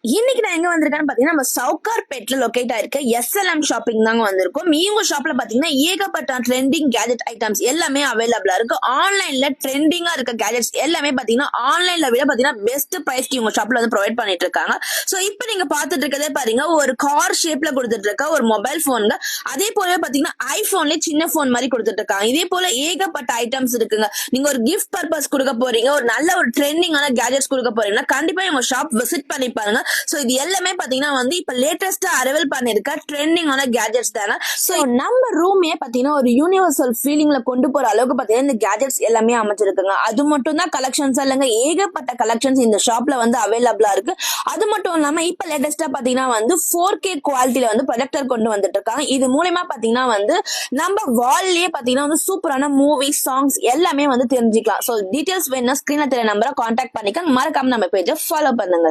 இன்னைக்கு நான் எங்க வந்திருக்கேன்னு பாத்தீங்கன்னா நம்ம சவுகார்பேட்ல லொகேட் ஆயிருக்க எஸ்எல்எம் ஷாப்பிங் தாங்க வந்திருக்கோம். இவங்க ஷாப்ல பாத்தீங்கன்னா ஏகப்பட்ட ட்ரெண்டிங் கேஜெட் ஐட்டம்ஸ் எல்லாமே அவைலபிளா இருக்கு. ஆன்லைன்ல ட்ரெண்டிங்கா இருக்க கேஜெட்ஸ் எல்லாமே பாத்தீங்கன்னா ஆன்லைன்ல விட பாத்தீங்கன்னா பெஸ்ட் பிரைஸ்க்கு இவங்க ஷாப்ல வந்து ப்ரொவைட் பண்ணிட்டு இருக்காங்க. சோ இப்போ நீங்க பாத்துட்டு இருக்கதே பாருங்க, ஒரு கார் ஷேப்ல கொடுத்துட்டு இருக்க ஒரு மொபைல் போன்ல, அதே போல பாத்தீங்கன்னா ஐபோன்ல சின்ன போன் மாதிரி கொடுத்துட்டு இருக்காங்க. இதே போல ஏகப்பட்ட ஐட்டம்ஸ் இருக்குங்க. நீங்க ஒரு கிஃப்ட் பர்பஸ் கொடுக்க போறீங்க, ஒரு நல்ல ஒரு ட்ரெண்டிங்கான கேஜெட்ஸ் கொடுக்க போறீங்கன்னா கண்டிப்பா இவங்க ஷாப் விசிட் பண்ணி பாருங்க. சோ இது எல்லாமே பாத்தீங்கன்னா வந்து இப்ப லேட்டஸ்டா அரைவல் பண்ணிருக்க ட்ரெண்டிங்கான கேஜெட்ஸ் தானே. சோ நம்ம ரூமே பாத்தீங்கன்னா ஒரு யூனிவர்சல் ஃபீலிங்ல கொண்டு போற அளவுக்கு பாத்தீங்கன்னா இந்த கேஜெட்ஸ் எல்லாமே அமைச்சிருக்குங்க. அது மட்டும் தான் கலெக்ஷன்ஸ் இல்லைங்க, ஏகப்பட்ட கலெக்ஷன்ஸ் இந்த ஷாப்ல வந்து அவைலபிளா இருக்கு. அது மட்டும் இல்லாம இப்ப லேட்டஸ்டா பாத்தீங்கன்னா வந்து 4K குவாலிட்டியில வந்து ப்ரொஜெக்டர் கொண்டு வந்துட்டு இருக்காங்க. இது மூலமா பாத்தீங்கன்னா வந்து நம்ம வால்லயே பாத்தீங்கன்னா வந்து சூப்பரான மூவி சாங்ஸ் எல்லாமே வந்து தெரிஞ்சுக்கலாம். சோ டீடைல்ஸ் வேணும்னா ஸ்கிரீன்ல தெரிய நம்பரை கான்டாக்ட் பண்ணிக்க, மறக்காம நம்ம பேஜை ஃபாலோ பண்ணுங்க.